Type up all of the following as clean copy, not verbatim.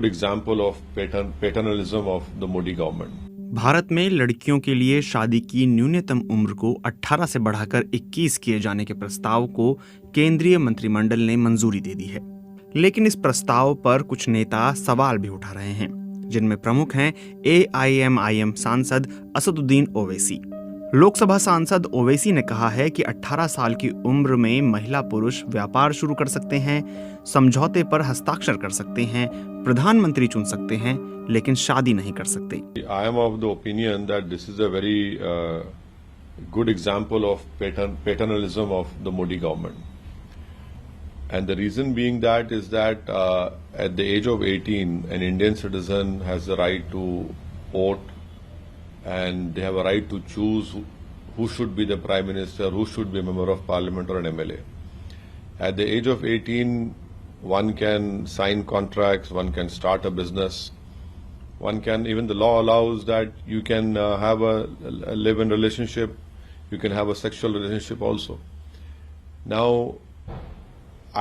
good example of paternalism of the Modi government. Bharat में लड़कियों के लिए शादी की न्यूनतम उम्र को 18 से बढ़ाकर 21 किए जाने के प्रस्ताव को केंद्रीय मंत्रिमंडल ने मंजूरी दे दी है। लेकिन इस प्रस्ताव पर कुछ नेता सवाल भी उठा रहे हैं, जिनमें प्रमुख हैं AIMIM सांसद असदुद्दीन ओवैसी। लोकसभा सांसद ओवैसी ने कहा है कि 18 साल की उम्र में महिला पुरुष व्यापार शुरू कर सकते हैं, समझौते पर हस्ताक्षर कर सकते हैं, प्रधानमंत्री चुन सकते हैं, लेकिन शादी नहीं कर सकते। I am of the opinion that this is a very good example of paternalism of the Modi government. And the reason being that is that at the age of 18, an Indian citizen has the right to vote, and they have a right to choose who should be the Prime Minister, who should be a Member of Parliament or an MLA. At the age of 18, one can sign contracts, one can start a business, one can, even the law allows that you can have a live-in relationship, you can have a sexual relationship also. Now,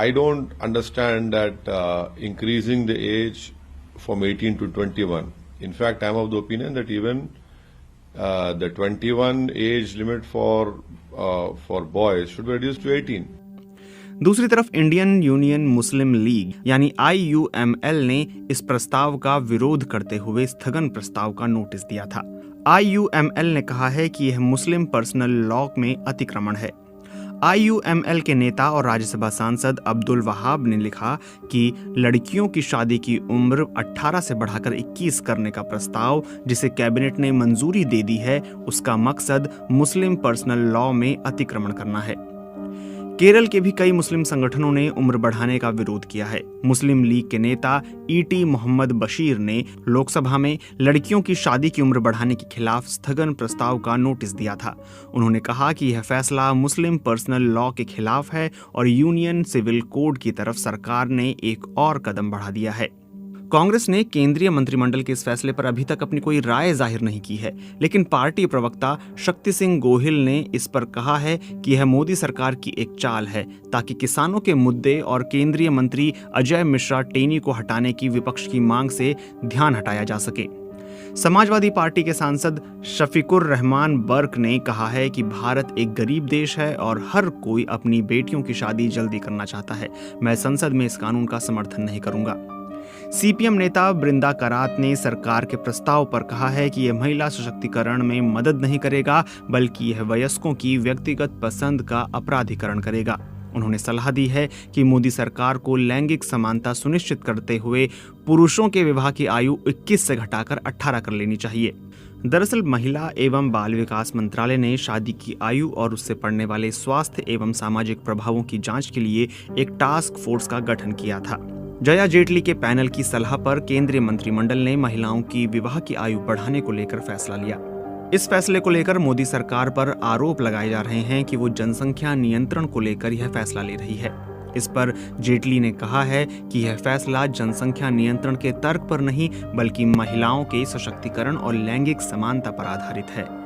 I don't understand that increasing the age from 18 to 21. In fact, I'm of the opinion that even the 21 age limit for boys should be reduced to 18. दूसरी तरफ Indian union मुस्लिम league यानी IUML ने इस प्रस्ताव का विरोध करते हुए स्थगन प्रस्ताव का नोटिस दिया था। IUML ने कहा है कि यह मुस्लिम पर्सनल लॉ में अतिक्रमण है। IUML के नेता और राज्यसभा सांसद अब्दुल वहाब ने लिखा कि लड़कियों की शादी की उम्र 18 से बढ़ाकर 21 करने का प्रस्ताव जिसे कैबिनेट ने मंजूरी दे दी है, उसका मकसद मुस्लिम पर्सनल लॉ में अतिक्रमण करना है। केरल के भी कई मुस्लिम संगठनों ने उम्र बढ़ाने का विरोध किया है। मुस्लिम लीग के नेता ET मोहम्मद बशीर ने लोकसभा में लड़कियों की शादी की उम्र बढ़ाने के खिलाफ स्थगन प्रस्ताव का नोटिस दिया था। उन्होंने कहा कि यह फैसला मुस्लिम पर्सनल लॉ के खिलाफ है और यूनियन सिविल कोड की तरफ सरकार ने एक और कदम बढ़ा दिया है। कांग्रेस ने केंद्रीय मंत्रिमंडल के इस फैसले पर अभी तक अपनी कोई राय जाहिर नहीं की है, लेकिन पार्टी प्रवक्ता शक्ति सिंह गोहिल ने इस पर कहा है कि यह मोदी सरकार की एक चाल है ताकि किसानों के मुद्दे और केंद्रीय मंत्री अजय मिश्रा टेनी को हटाने की विपक्ष की मांग से ध्यान हटाया जा सके। समाजवादी पार्टी के सांसद शफीकुर रहमान बर्क ने कहा है कि भारत एक गरीब देश है और हर कोई अपनी बेटियों की शादी जल्दी करना चाहता है। मैं संसद में इस कानून का समर्थन नहीं करूंगा। CPM नेता बृंदा करात ने सरकार के प्रस्ताव पर कहा है कि यह महिला सशक्तिकरण में मदद नहीं करेगा, बल्कि यह वयस्कों की व्यक्तिगत पसंद का अपराधीकरण करेगा। उन्होंने सलाह दी है कि मोदी सरकार को लैंगिक समानता सुनिश्चित करते हुए पुरुषों के विवाह की आयु 21 से घटाकर 18 कर लेनी चाहिए। दरअसल महिला एवं बाल विकास मंत्रालय ने शादी की आयु और उससे पड़ने वाले स्वास्थ्य एवं सामाजिक प्रभावों की जांच के लिए एक टास्क फोर्स का गठन किया था। जया जेटली के पैनल की सलाह पर केंद्रीय मंत्रिमंडल ने महिलाओं की विवाह की आयु बढ़ाने को लेकर फैसला लिया। इस फैसले को लेकर मोदी सरकार पर आरोप लगाए जा रहे हैं कि वो जनसंख्या नियंत्रण को लेकर यह फैसला ले रही है। इस पर जेटली ने कहा है कि यह फैसला जनसंख्या नियंत्रण के तर्क पर नहीं, बल्कि महिलाओं के सशक्तिकरण और लैंगिक समानता पर आधारित है।